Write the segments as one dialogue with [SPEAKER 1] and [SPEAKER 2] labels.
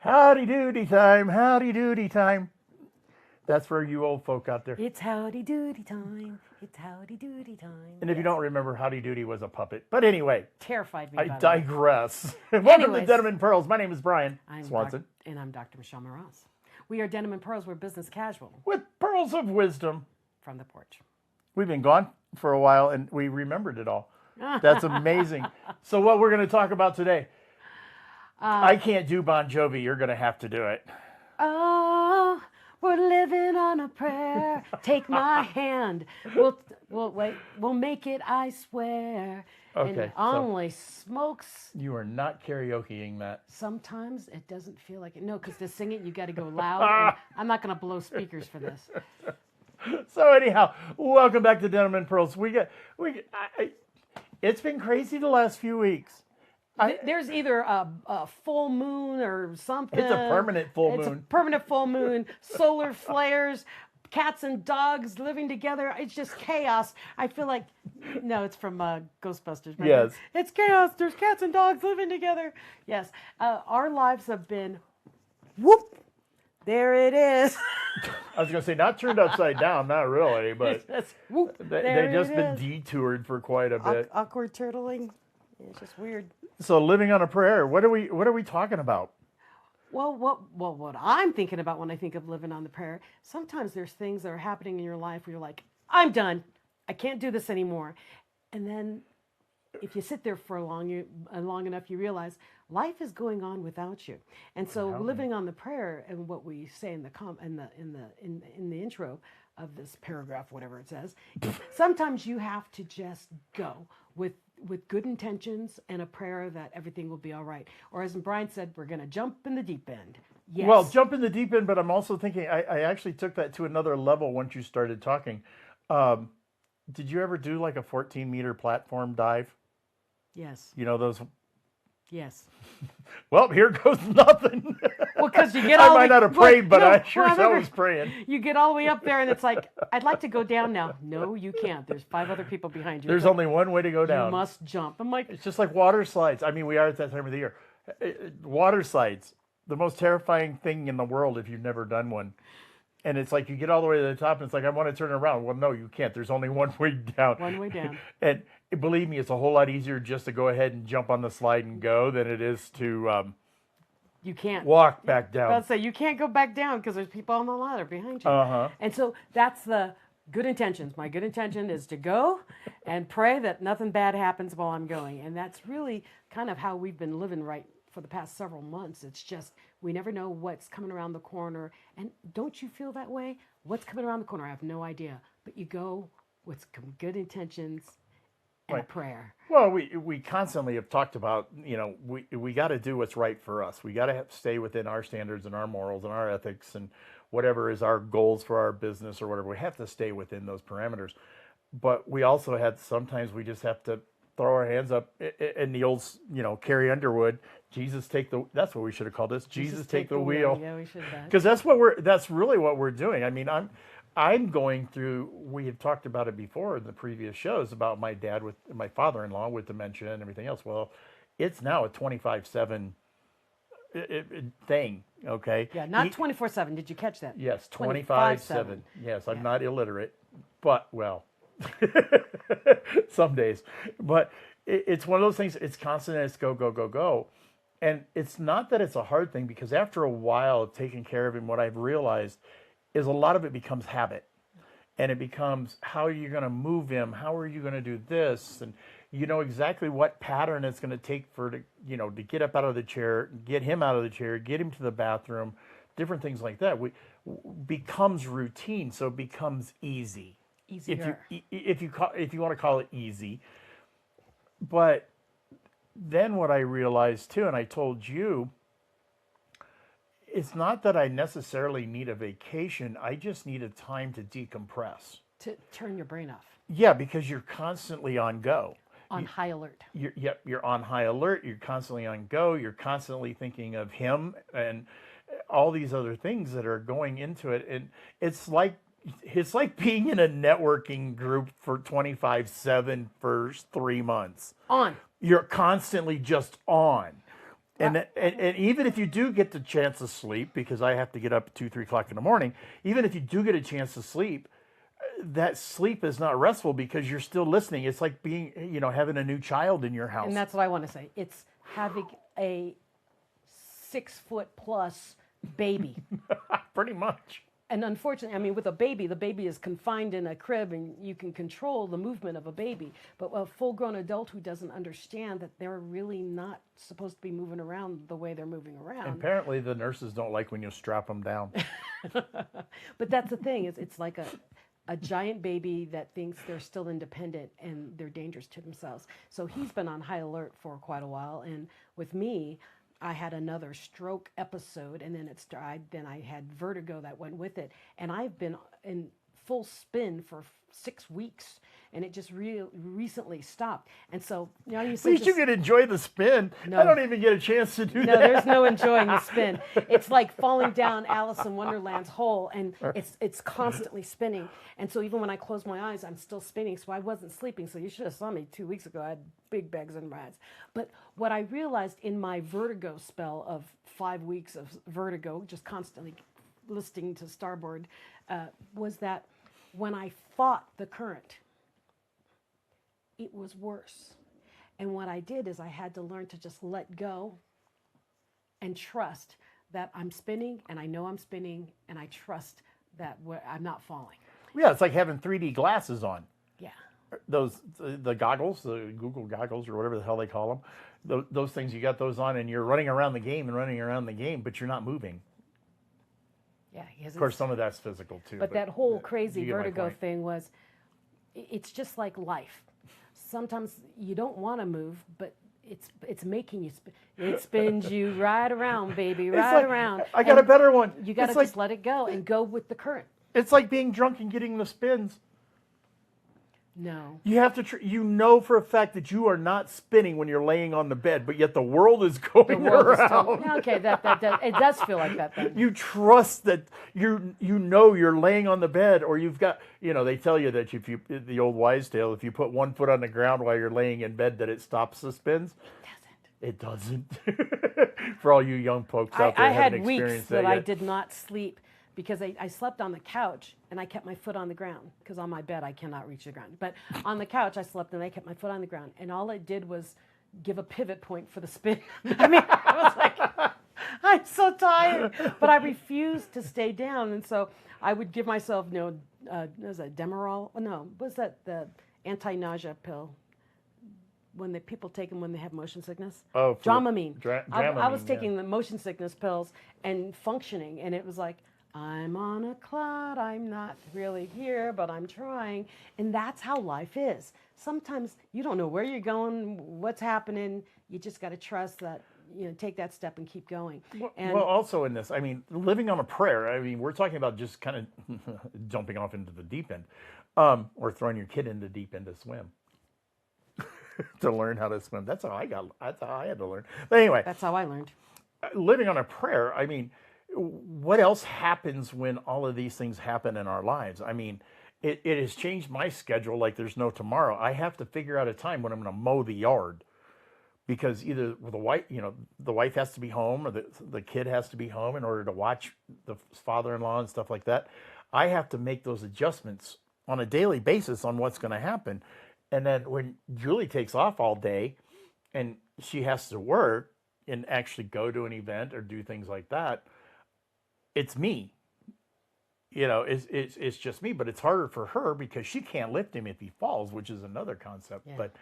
[SPEAKER 1] Howdy doody time, howdy doody time. That's for you old folk out there.
[SPEAKER 2] It's howdy doody time. It's howdy doody time.
[SPEAKER 1] And if you don't remember, Howdy Doody was a puppet. But anyway,
[SPEAKER 2] Terrified me.
[SPEAKER 1] I
[SPEAKER 2] by the way.
[SPEAKER 1] digress. Welcome to
[SPEAKER 2] Anyways.
[SPEAKER 1] Denim and Pearls. My name is Brian
[SPEAKER 2] I'm
[SPEAKER 1] Swanson.
[SPEAKER 2] And I'm Dr. Michelle Moroz. We are Denim and Pearls. We're business casual
[SPEAKER 1] With pearls of wisdom.
[SPEAKER 2] from the porch.
[SPEAKER 1] We've been gone for a while and we remembered it all. That's amazing. So what we're going to talk about today, I can't do Bon Jovi. You're going to have to do it.
[SPEAKER 2] Oh, we're living on a prayer. Take my hand. We'll make it, I swear.
[SPEAKER 1] Okay,
[SPEAKER 2] And only smokes.
[SPEAKER 1] You are not karaokeing that.
[SPEAKER 2] Sometimes it doesn't feel like it. No, because to sing it, you got to go loud. And I'm not going to blow speakers for this.
[SPEAKER 1] So anyhow, welcome back to Denim and Pearls. It's been crazy the last few weeks.
[SPEAKER 2] There's either a full moon or something.
[SPEAKER 1] It's a permanent full
[SPEAKER 2] It's
[SPEAKER 1] moon.
[SPEAKER 2] a permanent full moon. Solar flares, cats and dogs living together. It's just chaos. I feel like, no, it's from Ghostbusters. Right?
[SPEAKER 1] Yes.
[SPEAKER 2] It's chaos. There's cats and dogs living together. Yes. Our lives have been, whoop, there it is.
[SPEAKER 1] I was going to say, not turned upside down, not really, but
[SPEAKER 2] Just, whoop,
[SPEAKER 1] they've just been detoured for quite a bit.
[SPEAKER 2] Awkward turtling. It's just weird.
[SPEAKER 1] So living on a prayer, what are we talking about?
[SPEAKER 2] Well, what I'm thinking about when I think of living on the prayer, sometimes there's things that are happening in your life where you're like, I'm done. I can't do this anymore. And then if you sit there for long enough, you realize life is going on without you. And so living on the prayer, and what we say in the intro of this paragraph, whatever it says, sometimes you have to just go with good intentions and a prayer that everything will be all right. Or as Brian said, we're going to jump in the deep end. Yes.
[SPEAKER 1] Well, jump in the deep end, but I'm also thinking, I actually took that to another level once you started talking. Did you ever do like a 14-meter platform dive?
[SPEAKER 2] Yes.
[SPEAKER 1] You know those?
[SPEAKER 2] Yes.
[SPEAKER 1] Well, here goes nothing.
[SPEAKER 2] Well, because you get all
[SPEAKER 1] I might not have prayed, but I sure as hell
[SPEAKER 2] remember,
[SPEAKER 1] was praying.
[SPEAKER 2] You get all the way up there, and it's like, I'd like to go down now. No, you can't. There's 5 other people behind you.
[SPEAKER 1] There's only one way to go down.
[SPEAKER 2] You must jump. I'm like,
[SPEAKER 1] It's just like water slides. I mean, we are at that time of the year. Water slides, the most terrifying thing in the world if you've never done one. And it's like you get all the way to the top, and it's like, I want to turn around. Well, no, you can't. There's only one way down.
[SPEAKER 2] one way down.
[SPEAKER 1] And believe me, it's a whole lot easier just to go ahead and jump on the slide and go than it is to
[SPEAKER 2] You can't.
[SPEAKER 1] walk back down.
[SPEAKER 2] I'll say you can't go back down because there's people on the ladder behind you.
[SPEAKER 1] Uh-huh.
[SPEAKER 2] And so that's the good intentions. My good intention is to go and pray that nothing bad happens while I'm going. And that's really kind of how we've been living right for the past several months. It's just we never know what's coming around the corner. And don't you feel that way? What's coming around the corner? I have no idea. But you go with some good intentions and a prayer.
[SPEAKER 1] Well, we constantly have talked about, we got to do what's right for us. We got to stay within our standards and our morals and our ethics and whatever is our goals for our business or whatever. We have to stay within those parameters. But we also sometimes we just have to throw our hands up in the old, Carrie Underwood, that's what we should have called this. Jesus take the wheel.
[SPEAKER 2] Yeah, we should have.
[SPEAKER 1] Because that's really what we're doing. I mean, I'm going through, we had talked about it before in the previous shows about my dad with my father-in-law with dementia and everything else. Well, it's now a 24/7 thing, okay?
[SPEAKER 2] Yeah, not 24/7. Did you catch that?
[SPEAKER 1] Yes, 25/7. Yes, I'm not illiterate, but, well, some days. But it's one of those things, it's constant, and it's go, go, go, go. And it's not that it's a hard thing, because after a while of taking care of him, what I've realized is a lot of it becomes habit. And it becomes, how are you going to move him? How are you going to do this? And you know exactly what pattern it's going to take to get up out of the chair, get him out of the chair, get him to the bathroom, different things like that. Becomes routine, so it becomes easy.
[SPEAKER 2] Easier.
[SPEAKER 1] If you want to call it easy. But then what I realized too, and I told you, it's not that I necessarily need a vacation. I just need a time to decompress.
[SPEAKER 2] To turn your brain off.
[SPEAKER 1] Yeah, because you're constantly on go.
[SPEAKER 2] On high alert.
[SPEAKER 1] You're on high alert. You're constantly on go. You're constantly thinking of him and all these other things that are going into it. And it's like being in a networking group for 25/7 for 3 months.
[SPEAKER 2] On.
[SPEAKER 1] You're constantly just on. And even if you do get the chance to sleep, because I have to get up at 2, 3 o'clock in the morning, even if you do get a chance to sleep, that sleep is not restful because you're still listening. It's like being, having a new child in your house.
[SPEAKER 2] And that's what I want to say. It's having a 6-foot-plus baby.
[SPEAKER 1] Pretty much.
[SPEAKER 2] And unfortunately, I mean, with a baby, the baby is confined in a crib and you can control the movement of a baby. But a full-grown adult who doesn't understand that they're really not supposed to be moving around the way they're moving around.
[SPEAKER 1] And apparently the nurses don't like when you strap them down.
[SPEAKER 2] But that's the thing, is it's like a giant baby that thinks they're still independent and they're dangerous to themselves. So he's been on high alert for quite a while. And with me, I had another stroke episode, and then I had vertigo that went with it. And I've been in full spin for 6 weeks, and it just recently stopped. And so, you
[SPEAKER 1] At least you can enjoy the spin.
[SPEAKER 2] No.
[SPEAKER 1] I don't even get a chance to do
[SPEAKER 2] No,
[SPEAKER 1] that.
[SPEAKER 2] there's no enjoying the spin. It's like falling down Alice in Wonderland's hole, and it's constantly spinning. And so even when I close my eyes, I'm still spinning. So I wasn't sleeping. So you should have saw me 2 weeks ago. I had big bags under my eyes. But what I realized in my vertigo spell of 5 weeks of vertigo, just constantly listening to starboard, was that when I fought the current, it was worse. And what I did is I had to learn to just let go and trust that I'm spinning, and I know I'm spinning, and I trust that I'm not falling.
[SPEAKER 1] Yeah, it's like having 3D glasses on.
[SPEAKER 2] Yeah.
[SPEAKER 1] The goggles, the Google goggles or whatever the hell they call them, those things, you got those on and you're running around the game, but you're not moving.
[SPEAKER 2] Yeah.
[SPEAKER 1] Of course, some of that's physical too.
[SPEAKER 2] But that whole crazy
[SPEAKER 1] you get my
[SPEAKER 2] vertigo
[SPEAKER 1] point.
[SPEAKER 2] thing was, it's just like life. Sometimes you don't want to move, but it's making you it spins you right around, baby, right around.
[SPEAKER 1] I got a better one.
[SPEAKER 2] You got to
[SPEAKER 1] It's like,
[SPEAKER 2] just let it go and go with the current.
[SPEAKER 1] it's like being drunk and getting the spins.
[SPEAKER 2] No.
[SPEAKER 1] You have to, you know for a fact that you are not spinning when you're laying on the bed, but yet the world is going around.
[SPEAKER 2] Okay, that it does feel like that then.
[SPEAKER 1] You trust that you're laying on the bed, or you've got, they tell you that if you, the old wives' tale, if you put one foot on the ground while you're laying in bed, that it stops the spins. It doesn't. For all you young folks out there
[SPEAKER 2] I
[SPEAKER 1] who haven't
[SPEAKER 2] had weeks
[SPEAKER 1] experienced
[SPEAKER 2] that
[SPEAKER 1] that
[SPEAKER 2] I
[SPEAKER 1] yet.
[SPEAKER 2] did not sleep because I slept on the couch and I kept my foot on the ground, because on my bed I cannot reach the ground. But on the couch I slept and I kept my foot on the ground, and all it did was give a pivot point for the spin. I mean, I was like, I'm so tired, but I refused to stay down, and so I would give myself, was that Demerol? No, was that the anti-nausea pill? When people take them when they have motion sickness.
[SPEAKER 1] Oh,
[SPEAKER 2] Dramamine.
[SPEAKER 1] Dramamine.
[SPEAKER 2] I was taking the motion sickness pills and functioning, and it was like, I'm on a cloud, I'm not really here, but I'm trying. And that's how life is. Sometimes you don't know where you're going, what's happening. You just got to trust that, take that step and keep going.
[SPEAKER 1] Well, also in this, living on a prayer, we're talking about just kind of jumping off into the deep end, or throwing your kid in the deep end to swim. To learn how to swim. That's how I had to learn. But anyway.
[SPEAKER 2] That's how I learned.
[SPEAKER 1] Living on a prayer, what else happens when all of these things happen in our lives? It has changed my schedule like there's no tomorrow. I have to figure out a time when I'm going to mow the yard, because either the wife has to be home, or the kid has to be home in order to watch the father-in-law and stuff like that. I have to make those adjustments on a daily basis on what's going to happen. And then when Julie takes off all day and she has to work and actually go to an event or do things like that, it's me. It's just me, but it's harder for her because she can't lift him if he falls, which is another concept. Yeah. But,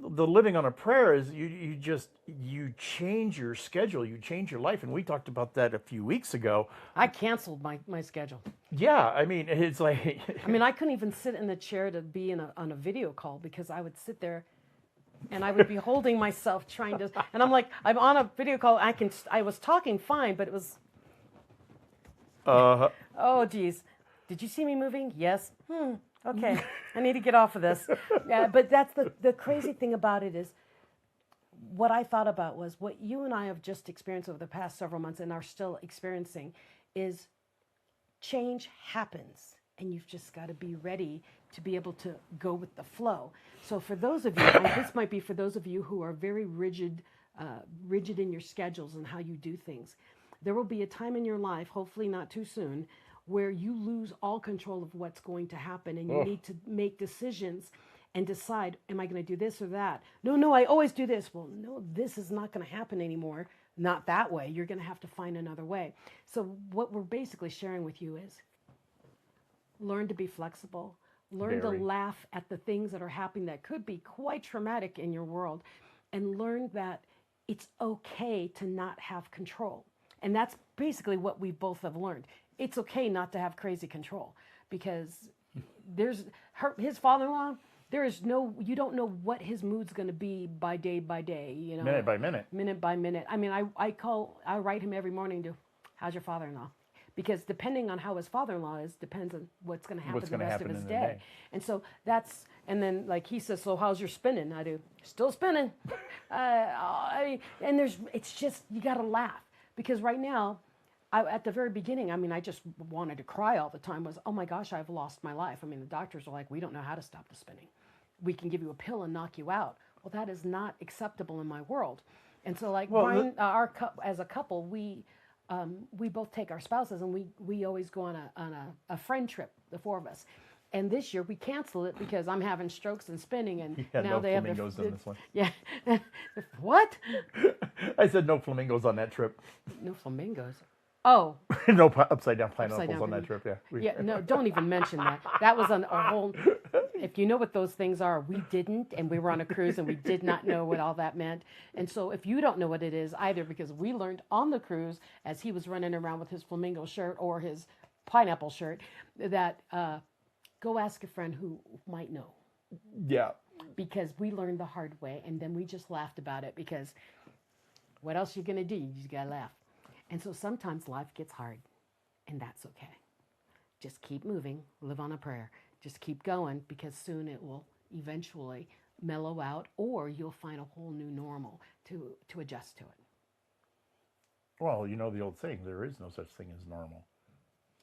[SPEAKER 1] the living on a prayer is you change your schedule, you change your life. And we talked about that a few weeks ago.
[SPEAKER 2] I canceled my schedule.
[SPEAKER 1] Yeah, it's like...
[SPEAKER 2] I couldn't even sit in the chair to be on a video call, because I would sit there and I would be holding myself trying to... And I'm like, I'm on a video call. I was talking fine, but it was... Oh, geez. Did you see me moving? Yes. Okay. I need to get off of this. But that's the crazy thing about it is, what I thought about was what you and I have just experienced over the past several months and are still experiencing is change happens, and you've just got to be ready to be able to go with the flow. So for those of you, this might be for those of you who are very rigid rigid in your schedules and how you do things. There will be a time in your life, hopefully not too soon, where you lose all control of what's going to happen, and you need to make decisions and decide, am I going to do this or that? No, I always do this. Well, no, this is not going to happen anymore. Not that way. You're going to have to find another way. So what we're basically sharing with you is learn to be flexible. Learn to laugh at the things that are happening that could be quite traumatic in your world, and learn that it's okay to not have control. And that's basically what we both have learned. It's okay not to have crazy control, because his father-in-law, you don't know what his mood's going to be by day, you know,
[SPEAKER 1] minute by minute.
[SPEAKER 2] Minute by minute. I mean, I write him every morning to, how's your father-in-law? Because depending on how his father-in-law is, depends on what's going to happen the rest of his day. And so and then like he says, so how's your spinning? I do, still spinning. It's just, you got to laugh. Because right now, at the very beginning, I mean, I just wanted to cry all the time. Oh my gosh, I've lost my life. I mean, the doctors are like, we don't know how to stop the spinning. We can give you a pill and knock you out. Well, that is not acceptable in my world. And so, like, Brian, as a couple, we both take our spouses, and we always go on a friend trip, the four of us. And this year we cancel it because I'm having strokes and spinning, and now
[SPEAKER 1] no
[SPEAKER 2] they have
[SPEAKER 1] flamingos on this one.
[SPEAKER 2] Yeah. What?
[SPEAKER 1] I said no flamingos on that trip.
[SPEAKER 2] No flamingos. Oh.
[SPEAKER 1] No upside down pineapples on that trip. Yeah.
[SPEAKER 2] No, don't even mention that. That was on a whole. If you know what those things are, we didn't, and we were on a cruise, and we did not know what all that meant. And so, if you don't know what it is either, because we learned on the cruise as he was running around with his flamingo shirt or his pineapple shirt, that go ask a friend who might know.
[SPEAKER 1] Yeah.
[SPEAKER 2] Because we learned the hard way, and then we just laughed about it, because what else are you going to do? You just got to laugh. And so sometimes life gets hard, and that's okay. Just keep moving, live on a prayer. Just keep going, because soon it will eventually mellow out, or you'll find a whole new normal to adjust to it.
[SPEAKER 1] Well, you know the old saying, there is no such thing as normal.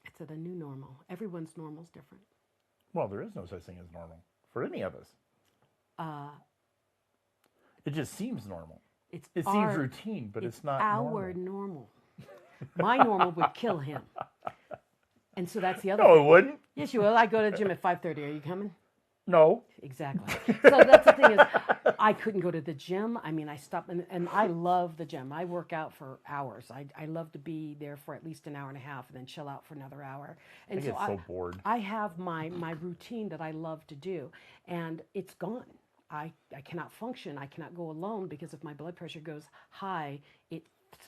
[SPEAKER 2] It's the new normal. Everyone's normal is different.
[SPEAKER 1] Well, there is no such thing as normal for any of us. It just seems normal. It seems routine, but it's not
[SPEAKER 2] our normal. My normal would kill him. And so that's the other
[SPEAKER 1] No,
[SPEAKER 2] thing.
[SPEAKER 1] it wouldn't.
[SPEAKER 2] Yes, you will. I go to the gym at 5:30. Are you coming?
[SPEAKER 1] No.
[SPEAKER 2] Exactly. So that's the thing is, I couldn't go to the gym. I mean, I stopped, and I love the gym. I work out for hours. I love to be there for at least an hour and a half, and then chill out for another hour. And
[SPEAKER 1] I get so bored.
[SPEAKER 2] I have my routine that I love to do, and it's gone. I cannot function. I cannot go alone, because if my blood pressure goes high, it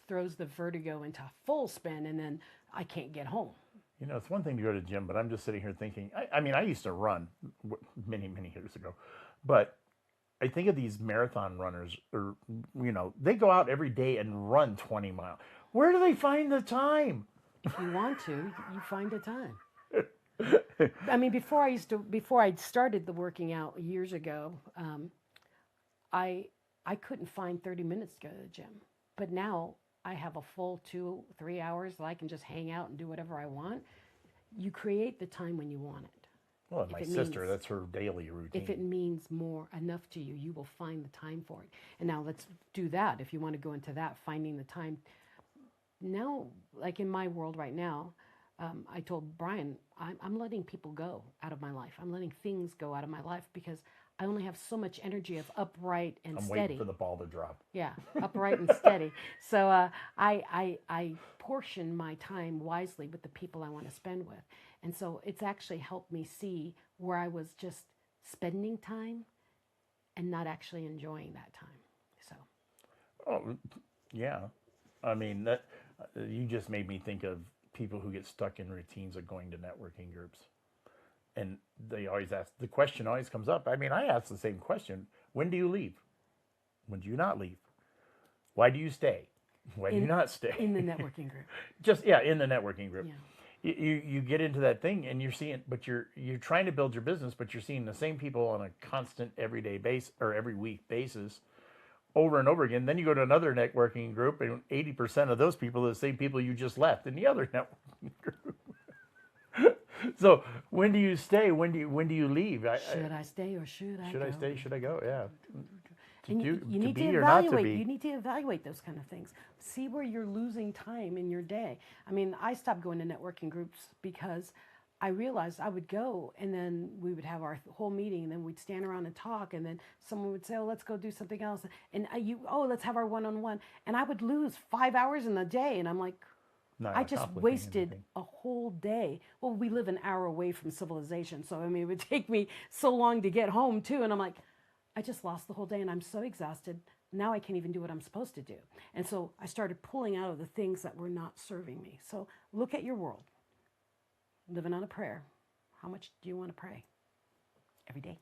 [SPEAKER 2] throws the vertigo into full spin, and then I can't get home.
[SPEAKER 1] You know, it's one thing to go to the gym, but I'm just sitting here thinking, I mean, I used to run many, many years ago, but I think of these marathon runners, or, you know, they go out every day and run 20 miles. Where do they find the time?
[SPEAKER 2] If you want to, you find a time. I mean, before I started the working out years ago, I couldn't find 30 minutes to go to the gym. But now I have a full 2-3 hours that I can just hang out and do whatever I want. You create the time when you want it.
[SPEAKER 1] Well, my sister, that's her daily routine.
[SPEAKER 2] If it means enough to you, you will find the time for it. And now let's do that. If you want to go into that, finding the time. Now, like in my world right now, I told Brian, I'm letting people go out of my life. I'm letting things go out of my life, because I only have so much energy of upright and steady.
[SPEAKER 1] I'm waiting for the ball to drop.
[SPEAKER 2] Yeah, upright and steady. So I portion my time wisely with the people I want to spend with. And so it's actually helped me see where I was just spending time and not actually enjoying that time. So.
[SPEAKER 1] Oh, yeah. I mean, that you just made me think of people who get stuck in routines of going to networking groups. And they always ask, the question always comes up. I mean, I ask the same question. When do you leave? When do you not leave? Why do you stay? Why do you not stay?
[SPEAKER 2] In the networking group.
[SPEAKER 1] In the networking group. Yeah. You get into that thing, and you're seeing, but you're trying to build your business, but you're seeing the same people on a constant everyday base or every week basis over and over again. Then you go to another networking group, and 80% of those people are the same people you just left in the other networking group. So when do you stay? When do you leave?
[SPEAKER 2] Should I stay or should I go?
[SPEAKER 1] Should I stay? Should I go? Yeah.
[SPEAKER 2] And
[SPEAKER 1] do,
[SPEAKER 2] you
[SPEAKER 1] to
[SPEAKER 2] need
[SPEAKER 1] be
[SPEAKER 2] to
[SPEAKER 1] or not to
[SPEAKER 2] evaluate.
[SPEAKER 1] be.
[SPEAKER 2] You need to evaluate those kind of things. See where you're losing time in your day. I mean, I stopped going to networking groups because I realized I would go and then we would have our whole meeting and then we'd stand around and talk and then someone would say, oh, let's go do something else. And let's have our one-on-one. And I would lose 5 hours in the day. And I'm like,
[SPEAKER 1] Not
[SPEAKER 2] I just
[SPEAKER 1] accomplishing
[SPEAKER 2] wasted
[SPEAKER 1] anything.
[SPEAKER 2] a whole day. Well, we live an hour away from civilization. So, I mean, it would take me so long to get home too. And I'm like, I just lost the whole day and I'm so exhausted. Now I can't even do what I'm supposed to do. And so I started pulling out of the things that were not serving me. So look at your world. Living on a prayer. How much do you want to pray? Every day.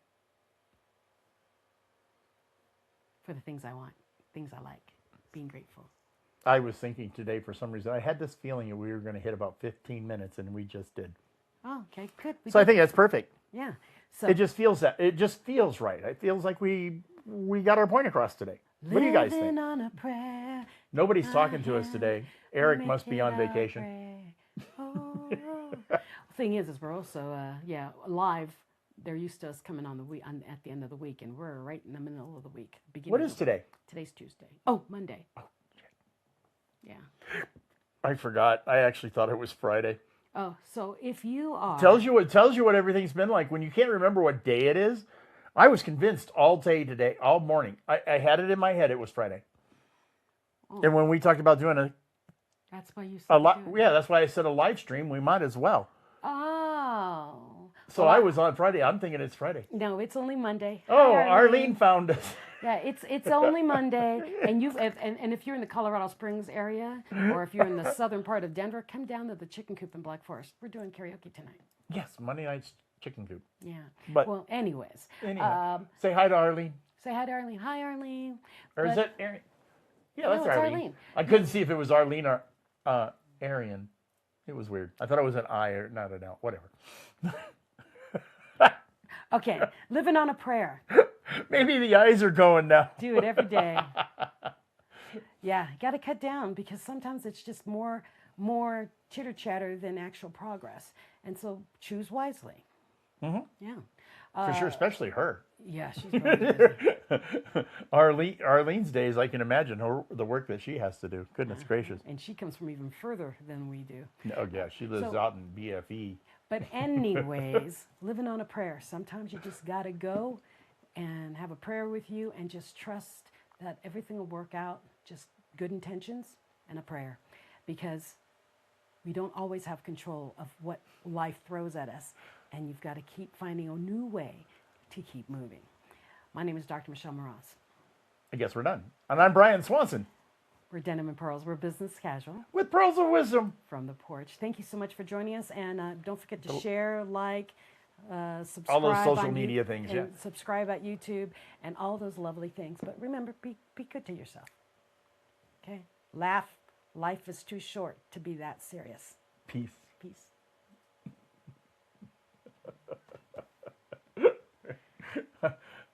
[SPEAKER 2] For the things I want, things I like, being grateful.
[SPEAKER 1] I was thinking today for some reason, I had this feeling that we were going to hit about 15 minutes and we just did.
[SPEAKER 2] Oh, okay, good.
[SPEAKER 1] So I think that's perfect.
[SPEAKER 2] Yeah. So
[SPEAKER 1] It just feels right. It feels like we got our point across today. What do you guys
[SPEAKER 2] living
[SPEAKER 1] think?
[SPEAKER 2] on a prayer.
[SPEAKER 1] Nobody's talking to us today. Eric must be on vacation.
[SPEAKER 2] Oh. Thing is we're also live. They're used to us coming on the week at the end of the week, and we're right in the middle of the week.
[SPEAKER 1] What is today?
[SPEAKER 2] Today's Tuesday. Oh, Monday.
[SPEAKER 1] Oh, shit.
[SPEAKER 2] Yeah.
[SPEAKER 1] I forgot. I actually thought it was Friday.
[SPEAKER 2] Oh, so if you are
[SPEAKER 1] Tells you what everything's been like when you can't remember what day it is. I was convinced all day today, all morning. I had it in my head. It was Friday.
[SPEAKER 2] Oh.
[SPEAKER 1] And when we talked about doing
[SPEAKER 2] that's why you
[SPEAKER 1] a
[SPEAKER 2] said
[SPEAKER 1] lot, yeah, that's why I said a live stream. We might as well.
[SPEAKER 2] Oh.
[SPEAKER 1] So I was on Friday. I'm thinking it's Friday.
[SPEAKER 2] No, it's only Monday.
[SPEAKER 1] Oh,
[SPEAKER 2] Hi,
[SPEAKER 1] Arlene found us.
[SPEAKER 2] Yeah, it's only Monday, and if you're in the Colorado Springs area, or if you're in the southern part of Denver, come down to the Chicken Coop in Black Forest. We're doing karaoke tonight.
[SPEAKER 1] Yes, Monday night's chicken coop.
[SPEAKER 2] Yeah.
[SPEAKER 1] But
[SPEAKER 2] well, anyways,
[SPEAKER 1] say hi to Arlene.
[SPEAKER 2] say hi to Arlene. Hi, Arlene.
[SPEAKER 1] Or is that Arian? Yeah, that's
[SPEAKER 2] No, it's
[SPEAKER 1] Arlene.
[SPEAKER 2] Arlene.
[SPEAKER 1] I couldn't see if it was Arlene or Arian. It was weird. I thought it was an I or not an L. Whatever.
[SPEAKER 2] Okay, living on a prayer.
[SPEAKER 1] Maybe the eyes are going now.
[SPEAKER 2] Do it every day. Yeah, got to cut down because sometimes it's just more chitter chatter than actual progress, and so choose wisely.
[SPEAKER 1] Mm-hmm.
[SPEAKER 2] Yeah.
[SPEAKER 1] For sure, especially her.
[SPEAKER 2] Yeah, she's really busy.
[SPEAKER 1] Arlene's days, I can imagine the work that she has to do. Goodness gracious.
[SPEAKER 2] And she comes from even further than we do.
[SPEAKER 1] Oh yeah, she lives out in BFE.
[SPEAKER 2] But anyways, living on a prayer. Sometimes you just got to go and have a prayer with you and just trust that everything will work out. Just good intentions and a prayer. Because we don't always have control of what life throws at us. And you've got to keep finding a new way to keep moving. My name is Dr. Michelle Moroz.
[SPEAKER 1] I guess we're done. And I'm Brian Swanson.
[SPEAKER 2] We're Denim and Pearls. We're business casual.
[SPEAKER 1] With Pearls of Wisdom.
[SPEAKER 2] From the porch. Thank you so much for joining us. And don't forget to share, like, subscribe.
[SPEAKER 1] All those social
[SPEAKER 2] on
[SPEAKER 1] media things,
[SPEAKER 2] and
[SPEAKER 1] yeah.
[SPEAKER 2] Subscribe at YouTube and all those lovely things. But remember, be good to yourself. Okay? Laugh. Life is too short to be that serious.
[SPEAKER 1] Peace.
[SPEAKER 2] Peace.